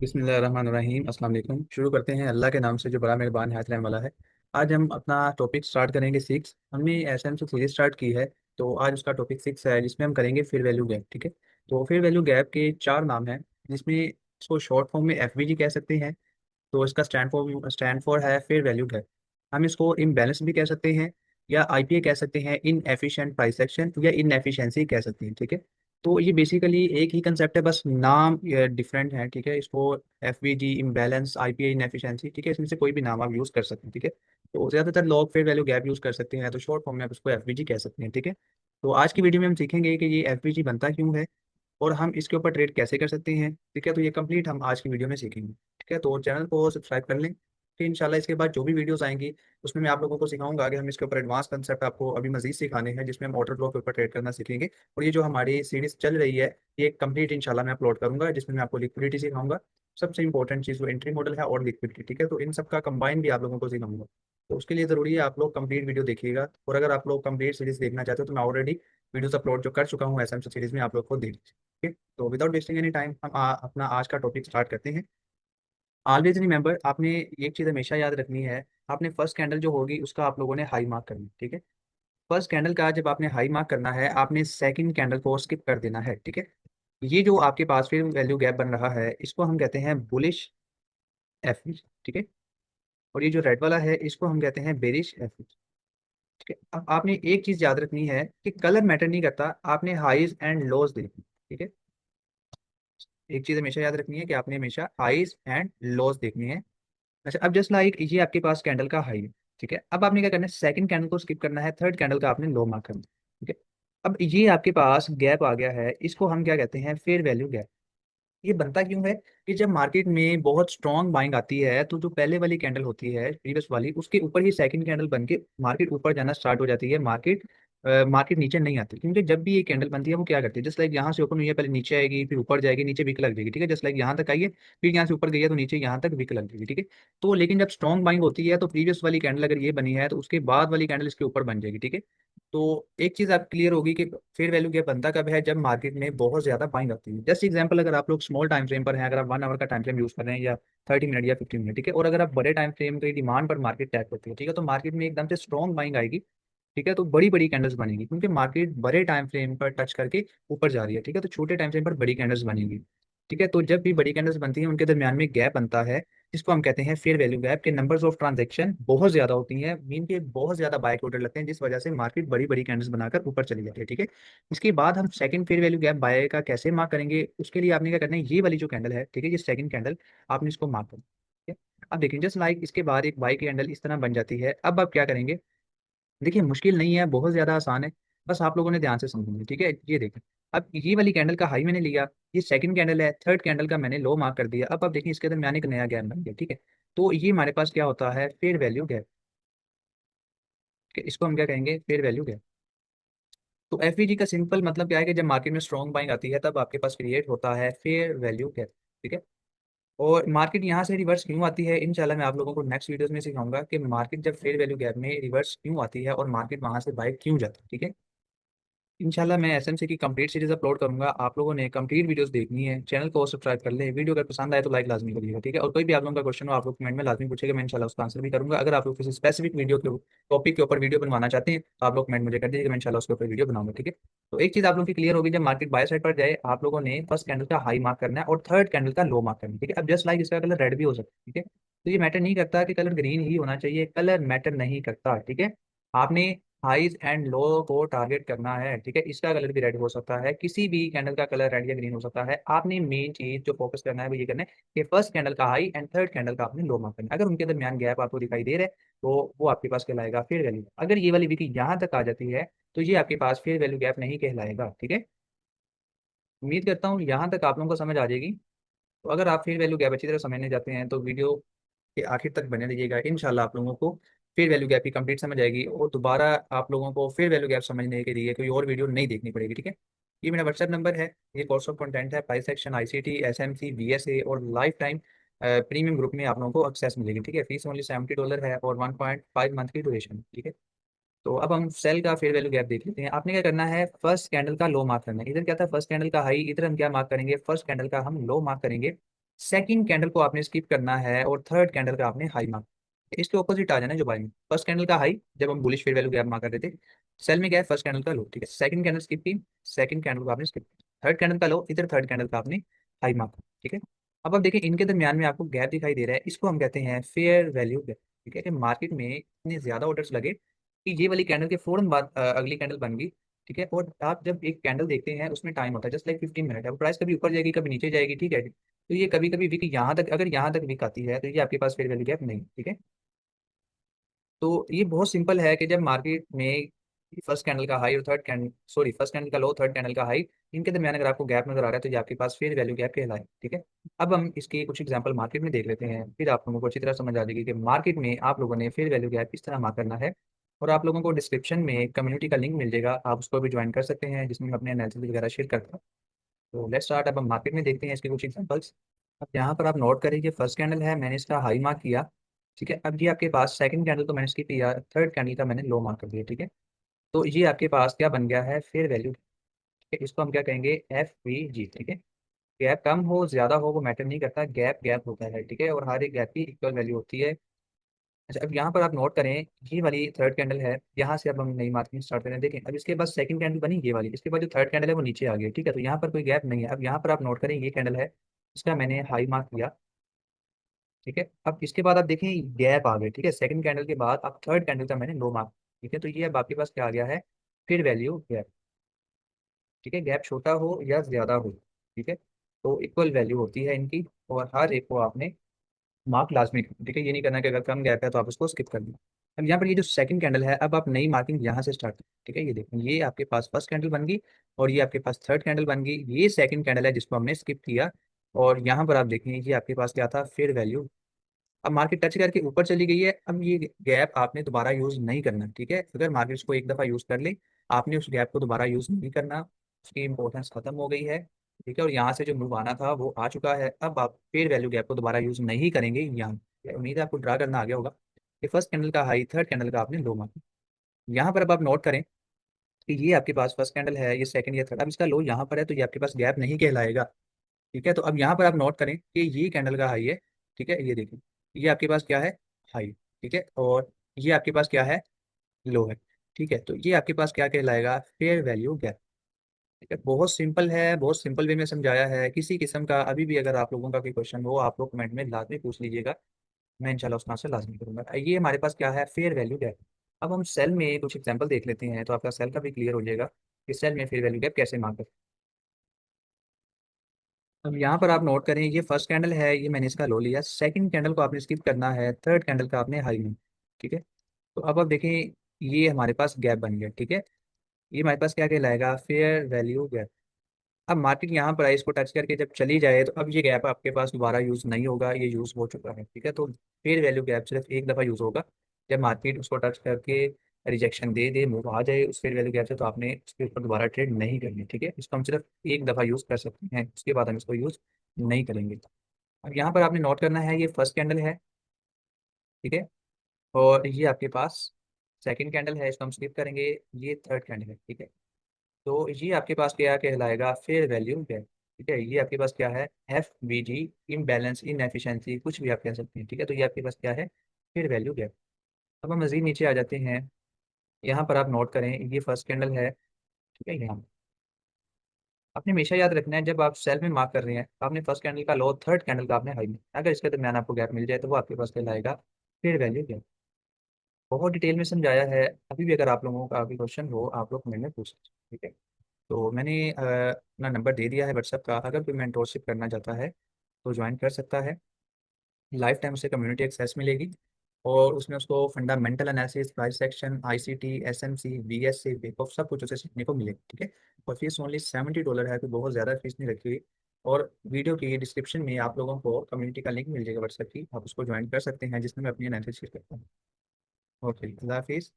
बिस्मिल्लाहिर्रहमानिर्रहीम अस्सलाम वालेकुम। शुरू करते हैं अल्लाह के नाम से जो बड़ा मेहरबान हाथ रहने वाला है। आज हम अपना टॉपिक स्टार्ट करेंगे सिक्स। हमने एसएम से सीरीज स्टार्ट की है, तो आज उसका टॉपिक सिक्स है जिसमें हम करेंगे फेयर वैल्यू गैप। ठीक है, तो फेयर वैल्यू गैप के चार नाम हैं, जिसमें इसको शॉर्ट फॉर्म में एफवीजी कह सकते हैं। तो इसका स्टैंड फॉर है फेयर वैल्यू गैप। हम इसको इम्बैलेंस भी कह सकते हैं, या आईपीए कह सकते हैं, इन एफिशिएंट प्राइस एक्शन, या इन एफिशिएंसी कह सकते हैं। ठीक है, तो ये बेसिकली एक ही कंसेप्ट है, बस नाम डिफरेंट है। ठीक है, इसको एफवीजी, इम्बैलेंस, आईपीए, इन एफिशिएंसी, ठीक है, इसमें से कोई भी नाम आप यूज़ कर सकते हैं। ठीक है, तो ज़्यादातर लोग फेयर वैल्यू गैप यूज़ कर सकते हैं, तो शॉर्ट फॉर्म में आप इसको एफवीजी कह सकते हैं। ठीक है, तो आज की वीडियो में हम सीखेंगे कि ये एफवीजी बनता क्यों है और हम इसके ऊपर ट्रेड कैसे कर सकते हैं। ठीक है, तो ये कंप्लीट हम आज की वीडियो में सीखेंगे। ठीक है, तो चैनल को सब्सक्राइब कर लें, फिर इंशाल्लाह इसके बाद जो भी वीडियोस आएंगी उसमें मैं आप लोगों को सिखाऊंगा कि हम इसके ऊपर एडवांस कंसेप्ट आपको अभी मजीद सिखाने हैं, जिसमें हम ऑर्डर फ्लो के ऊपर ट्रेड करना सीखेंगे। और ये जो हमारी सीरीज चल रही है, ये कंप्लीट इंशाल्लाह मैं अपलोड करूंगा, जिसमें मैं आपको लिक्विडिटी सिखाऊंगा। सबसे इंपॉर्टेंट चीज़ वो एंट्री मॉडल है और लिक्विडिटी। ठीक है, तो इन सब का कंबाइन भी आप लोगों को सिखाऊंगा। तो उसके लिए ज़रूरी है आप लोग कंप्लीट वीडियो देखिएगा, और अगर आप लोग कंप्लीट सीरीज देखना चाहते हो तो मैं ऑलरेडी वीडियोस अपलोड जो कर चुका हूँ एसएम सीरीज में, आप लोग को देख लीजिए। ठीक है, तो विदाउट वेस्टिंग एनी टाइम हम अपना आज का टॉपिक स्टार्ट करते हैं। ऑलवेज रिमेंबर, आपने एक चीज़ हमेशा याद रखनी है, आपने फर्स्ट कैंडल जो होगी उसका आप लोगों ने हाई मार्क करना है। ठीक है, फर्स्ट कैंडल का जब आपने हाई मार्क करना है, आपने सेकंड कैंडल को स्किप कर देना है। ठीक है, ये जो आपके पास फिर वैल्यू गैप बन रहा है, इसको हम कहते हैं बुलिश एफ। ठीक है, और ये जो रेड वाला है इसको हम कहते हैं बेरिश एफ। ठीक है, अब आपने एक चीज़ याद रखनी है कि कलर मैटर नहीं करता, आपने हाईज एंड लोज देखनी। ठीक है, एक चीज़ हमेशा याद रखनी है कि आपने हमेशा हाईज एंड लोज देखनी है। अच्छा, अब जस्ट लाइक ये आपके पास कैंडल का हाई है। ठीक है, अब आपने क्या करना है, सेकंड कैंडल को स्किप करना है, थर्ड कैंडल का आपने लो मार्क करना है। ठीक है, अब ये आपके पास गैप आ गया है, इसको हम क्या कहते हैं, फेयर वैल्यू गैप। ये बनता क्यों है कि जब मार्केट में बहुत स्ट्रॉन्ग बाइंग आती है, तो जो पहले वाली कैंडल होती है प्रीवियस वाली, उसके ऊपर ही सेकंड कैंडल बन के मार्केट ऊपर जाना स्टार्ट हो जाती है। मार्केट नीचे नहीं आती, क्योंकि जब भी ये कैंडल बनती है वो क्या करती है, जस्ट लाइक यहाँ से ओपन हुई है, पहले नीचे आएगी, फिर ऊपर जाएगी, नीचे विक लग जाएगी। ठीक है, जस्ट लाइक यहाँ तक आई है, फिर यहाँ से ऊपर गई है तो नीचे यहाँ तक विक लग जाएगी। ठीक है, तो लेकिन जब स्ट्रॉन्ग बाइंग होती है तो प्रीवियस वाली कैंडल अगर ये बनी है तो उसके बाद वाली कैंडल इसके ऊपर बन जाएगी। ठीक है, तो एक चीज आप क्लियर होगी कि फेयर वैल्यू गैप बनता कब है, जब मार्केट में बहुत ज्यादा बाइंग आती है। जस्ट एग्जांपल, अगर आप लोग स्मॉल टाइम फ्रेम पर हैं, अगर आप 1 आवर का टाइम फ्रेम यूज कर रहे हैं, या 30 मिनट या 15 मिनट, ठीक है, और अगर आप बड़े टाइम फ्रेम की डिमांड पर मार्केट टैप करती है, ठीक है, तो मार्केट में एकदम से स्ट्रॉन्ग बाइंग आएगी। ठीक है, तो बड़ी बड़ी कैंडल्स बनेगी, क्योंकि मार्केट बड़े टाइम फ्रेम पर टच करके ऊपर जा रही है। ठीक है, तो छोटे टाइम फ्रेम पर बड़ी कैंडल्स बनेगी। ठीक है, तो जब भी बड़ी कैंडल्स बनती हैं उनके दरमियान में गैप बनता है, जिसको हम कहते हैं फेयर वैल्यू गैप। के नंबर्स ऑफ ट्रांजेक्शन बहुत ज्यादा होती हैं, मीन के बहुत ज्यादा बाइक ऑर्डर लगते हैं, जिस वजह से मार्केट बड़ी बड़ी कैंडल्स बनाकर ऊपर चली जाती है। ठीक है, इसके बाद हम second fair value gap bye का कैसे मार्क करेंगे, उसके लिए आपने क्या करना है, ये वाली जो कैंडल है, ठीक है, ये सेकंड कैंडल, आपने इसको मार्क करना है। ठीक है, अब देखिए, जस्ट लाइक इसके बाद एक बाई कैंडल इस तरह बन जाती है। अब आप क्या करेंगे, देखिए मुश्किल नहीं है, बहुत ज़्यादा आसान है, बस आप लोगों ने ध्यान से समझना है। ठीक है, ये देखें, अब ये वाली कैंडल का हाई मैंने लिया, ये सेकंड कैंडल है, थर्ड कैंडल का मैंने लो मार्क कर दिया। अब आप देखिए इसके दरमियान एक नया गैप बन गया। ठीक है, तो ये हमारे पास क्या होता है, फेयर वैल्यू गैप। इसको हम क्या कहेंगे, फेयर वैल्यू गैप। तो एफवीजी का सिंपल मतलब क्या है कि जब मार्केट में स्ट्रॉन्ग बाइंग आती है तब आपके पास क्रिएट होता है फेयर वैल्यू गैप। ठीक है, और मार्केट यहाँ से रिवर्स क्यों आती है, इंशाल्लाह मैं आप लोगों को नेक्स्ट वीडियोस में सिखाऊंगा कि मार्केट जब फेयर वैल्यू गैप में रिवर्स क्यों आती है और मार्केट वहां से बाय क्यों जाती है। ठीक है, इंशाल्लाह मैं एसएमसी की कंप्लीट सीरीज अपलोड करूंगा, आप लोगों ने कंप्लीट वीडियोस देखनी है। चैनल को सब्सक्राइब कर ले, वीडियो अगर पसंद आए तो लाइक लाजमी करिएगा। ठीक है, और कोई भी आप लोगों का क्वेश्चन हो आप लोग कमेंट में लाजमी पूछेगा, मैं इंशाल्लाह उसका आंसर भी करूंगा। अगर आप लोग किसी स्पेसिफिक वीडियो के टॉपिक के ऊपर वीडियो बनवाना चाहते हैं तो आप लोग कमेंट मुझे कर दीजिएगा, मैं इंशाल्लाह उसके ऊपर वीडियो बनाऊंगा। ठीक है, तो एक चीज़ आप लोगों की क्लियर होगी, जब मार्केट बाय साइड पर जाए आप लोगों ने फर्स्ट कैंडल का हाई मार्क करना है और थर्ड कैंडल का लो मार्क करना है। ठीक है, अब जस्ट लाइक इसका कलर रेड भी हो सकता है। ठीक है, तो ये मैटर नहीं करता कि कलर ग्रीन ही होना चाहिए, कलर मैटर नहीं करता। ठीक है, आपने हाईज एंड लो को टारगेट करना है। ठीक है, इसका कलर भी रेड हो सकता है, किसी भी कैंडल का कलर रेड या ग्रीन हो सकता है। आपने मेन चीज जो फोकस करना है वो ये करना है कि फर्स्ट कैंडल का हाई एंड थर्ड कैंडल का आपने लो मार्क करना है। अगर उनके दरमियान गैप आपको दिखाई दे रहा है तो वो आपके पास कहलाएगा फेयर वैल्यू। अगर ये वाली विकी यहाँ तक आ जाती है तो ये आपके पास फेयर वैल्यू गैप नहीं कहलाएगा। ठीक है, उम्मीद करता हूँ यहाँ तक आप लोगों को समझ आ जाएगी। तो अगर आप फेयर वैल्यू गैप अच्छी तरह समझने जाते हैं तो वीडियो के आखिर तक बने रहिएगा, इंशाल्लाह आप लोगों को फेयर वैल्यू गैप की कंप्लीट समझ आएगी और दोबारा आप लोगों को फेयर वैल्यू गैप समझने के लिए कोई और वीडियो नहीं देखनी पड़ेगी। ठीक है, ये मेरा व्हाट्सएप नंबर है, ये कोर्स ऑफ कंटेंट है, price section, ICT, SMC, BSA और लाइफ टाइम प्रीमियम ग्रुप में आप लोगों को एक्सेस मिलेगी। ठीक है, फीस ओनली $70 है और 1.5 मंथ की ड्यूरेशन। ठीक है, तो अब हम सेल का फेयर वैल्यू गैप देख लेते हैं। आपने क्या करना है, फर्स्ट कैंडल का लो मार्क करना है। इधर क्या था, फर्स्ट कैंडल का हाई, इधर हम क्या मार्क करेंगे, फर्स्ट कैंडल का हम लो मार्क करेंगे। सेकंड कैंडल को आपने स्किप करना है और थर्ड कैंडल का आपने हाई मार्क, इसके ऑपोजिट आ जाना है जो बाय में। फर्स्ट कैंडल का हाई जब हम bullish fair value gap mark कर रहे थे, सेल में क्या है फर्स्ट कैंडल का लो, ठीक है। सेकंड कैंडल स्किप की, सेकंड कैंडल को आपने स्किप, थर्ड कैंडल का लो, इधर थर्ड कैंडल का आपने हाई मार्क, ठीक है। अब आप देखिए इनके दरमियान में आपको गैप दिखाई दे रहा है, इसको हम कहते हैं फेयर वैल्यू गैप, ठीक है। कि मार्केट में इतने ज्यादा ऑर्डर्स लगे कि ये वाली कैंडल के फौरन बाद अगली कैंडल बन गई, ठीक है। और आप जब एक कैंडल देखते हैं उसमें टाइम होता है जस्ट लाइक 15 मिनट, अब प्राइस कभी ऊपर जाएगी कभी नीचे जाएगी, ठीक है। तो ये कभी कभी वीक यहाँ तक, अगर यहाँ तक वीक आती है तो ये आपके पास फेयर वैल्यू गैप नहीं, ठीक है। तो ये बहुत सिंपल है कि जब मार्केट में फर्स्ट कैंडल का हाई और third candle, sorry first candle का लो थर्ड कैंडल का हाई, इनके दरमियान अगर आपको गैप नजर आ रहा है तो ये आपके पास फेयर वैल्यू गैप कहलाए, ठीक है। अब हम इसके कुछ एग्जांपल मार्केट में देख लेते हैं, फिर आप लोगों को अच्छी तरह समझ आ जाएगी कि मार्केट में आप लोगों ने फेयर वैल्यू गैप किस तरह मार्क करना है। और आप लोगों को डिस्क्रिप्शन में कम्युनिटी का लिंक मिल जाएगा, आप उसको भी ज्वाइन कर सकते हैं जिसमें मैं अपने एनालिसिस वगैरह शेयर करता हूँ। तो लेट्स स्टार्ट। अब हम मार्केट में देखते हैं इसके कुछ एग्जांपल्स। अब यहाँ पर आप नोट करें कि फर्स्ट कैंडल है, मैंने इसका हाई मार्क किया, ठीक है। अब ये आपके पास सेकंड कैंडल तो मैंने इसकी किया, थर्ड कैंडल का मैंने लो मार्क कर दिया, ठीक है। तो ये आपके पास क्या बन गया है फेयर वैल्यू, ठीक है। इसको हम क्या कहेंगे FVG, ठीक है। गैप कम हो ज्यादा हो वो मैटर नहीं करता, गैप गैप होता है, ठीक है। और हर एक गैप की इक्वल वैल्यू होती है। अच्छा अब यहाँ पर आप नोट करें, ये वाली थर्ड कैंडल है, यहाँ से अब हम नई मार्किंग स्टार्ट करें, देखें अब इसके बाद सेकंड कैंडल बनी ये वाली, इसके बाद जो थर्ड कैंडल है वो नीचे आ गई, ठीक है। तो यहाँ पर कोई गैप नहीं है। अब यहाँ पर आप नोट करें ये कैंडल है, इसका मैंने हाई मार्क किया, ठीक है। अब इसके बाद आप देखें गैप आ गए, ठीक है। सेकंड कैंडल के बाद अब थर्ड कैंडल का मैंने लो मार्क, ठीक है। तो ये अब आपके पास क्या आ गया है फिर वैल्यू गैप, ठीक है। गैप छोटा हो या ज्यादा हो, ठीक है, तो इक्वल वैल्यू होती है इनकी। और हर एक को आपने मार्क लाजमी करना, ठीक है। ये नहीं करना कि अगर कम गैप है तो आप उसको स्किप कर दें। अब यहाँ पर ये जो सेकंड कैंडल है, अब आप नई मार्किंग यहाँ से स्टार्ट करें, ठीक है। ये देखें ये आपके पास फर्स्ट कैंडल बन गई और ये आपके पास थर्ड कैंडल बन गई, ये सेकंड कैंडल है जिसको हमने स्किप किया। और यहाँ पर आप देखें ये आपके पास क्या था फेयर वैल्यू। अब मार्केट टच करके ऊपर चली गई है, अब ये गैप आपने दोबारा यूज नहीं करना, ठीक है। अगर मार्केट को एक दफा यूज कर ले, आपने उस गैप को दोबारा यूज नहीं करना, उसकी इंपॉर्टेंस खत्म हो गई है, ठीक है। और यहाँ से जो मूव आना था वो आ चुका है, अब आप फेयर वैल्यू गैप को दोबारा यूज नहीं करेंगे यहाँ। उम्मीद है आपको ड्रा करना आ गया होगा कि फर्स्ट कैंडल का हाई थर्ड कैंडल का आपने लो मार्क। यहाँ पर अब आप नोट करें कि ये आपके पास फर्स्ट कैंडल है, ये सेकंड या थर्ड, अब इसका लो यहाँ पर है तो ये आपके पास गैप नहीं कहलाएगा, ठीक है। तो अब यहाँ पर आप नोट करें कि ये कैंडल का हाई है, ठीक है। ये देखिए ये आपके पास क्या है हाई, ठीक है। और ये आपके पास क्या है लो है, ठीक है। तो ये आपके पास क्या कहलाएगा फेयर वैल्यू गैप, ठीक है। बहुत सिंपल है, बहुत सिंपल वे में समझाया है। किसी किस्म का अभी भी अगर आप लोगों का कोई क्वेश्चन हो आप लोग कमेंट में लाजमी पूछ लीजिएगा, मैं इंशाल्लाह उसका आंसर लाजमी करूंगा। ये हमारे पास क्या है फेयर वैल्यू गैप। अब हम सेल में कुछ एग्जांपल देख लेते हैं तो आपका सेल का भी क्लियर हो जाएगा कि सेल में फेयर वैल्यू गैप कैसे मार्क। अब यहाँ पर आप नोट करें ये फर्स्ट कैंडल है, ये मैंने इसका लो लिया, सेकंड कैंडल को आपने स्किप करना है, थर्ड कैंडल का आपने हाई में, ठीक है। तो अब आप देखें ये हमारे पास गैप बन गया, ठीक है। ये हमारे पास क्या कहलाएगा फेयर वैल्यू गैप। अब मार्केट यहाँ पर इसको टच करके जब चली जाए तो अब ये गैप आपके पास दोबारा यूज नहीं होगा, ये यूज हो चुका है, ठीक है। तो फेयर वैल्यू गैप सिर्फ एक दफ़ा यूज होगा जब मार्केट उसको टच करके रिजेक्शन दे दे, मूव आ जाए उस फेयर वैल्यू गैप से, तो आपने उसके ऊपर दोबारा ट्रेड नहीं करनी, ठीक है। इसको हम सिर्फ एक दफ़ा यूज कर सकते हैं, उसके बाद हम इसको यूज नहीं करेंगे। अब यहाँ पर आपने नोट करना है ये फर्स्ट कैंडल है, ठीक है। और ये आपके पास सेकंड कैंडल है, इसको हम स्किप करेंगे, ये थर्ड कैंडल है, ठीक है। तो ये आपके पास क्या कहलाएगा फेयर वैल्यू गैप, ठीक है। ये आपके पास क्या है FVG, इम्बैलेंस इनएफिशिएंसी कुछ भी आप कह सकते हैं, ठीक है। तो ये आपके पास क्या है फेयर वैल्यू गैप। अब हम मजीद नीचे आ जाते हैं, यहाँ पर आप नोट करें ये फर्स्ट कैंडल है, ठीक है। यहाँ आपने हमेशा याद रखना है जब आप सेल में मार्क कर रहे हैं तो आपने फर्स्ट कैंडल का लो थर्ड कैंडल का आपने हाई में, अगर इसके दरमियान आपको गैप मिल जाए तो वो आपके पास कहलाएगा फेयर वैल्यू गैप। बहुत डिटेल में समझाया है, अभी भी अगर आप लोगों का कोई क्वेश्चन हो आप लोग कमेंट में पूछ लीजिए, ठीक है। तो मैंने अपना नंबर दे दिया है व्हाट्सएप का, अगर कोई मेंटोरशिप करना चाहता है तो ज्वाइन कर सकता है। लाइफ टाइम उसे कम्युनिटी एक्सेस मिलेगी और उसमें उसको fundamental analysis price section ICT SMC BSc बेक ऑफ सब कुछ उसे सीखने को मिलेगा, ठीक है। और फीस ओनली $70 है, कोई बहुत ज़्यादा फीस नहीं रखी हुई। और वीडियो की डिस्क्रिप्शन में आप लोगों को कम्युनिटी का लिंक मिल जाएगा व्हाट्सएप की, आप उसको ज्वाइन कर सकते हैं जिसमें मैं अपनी एनालिसिस शेयर करता हूँ। ओके अल्लाह हाफिज़।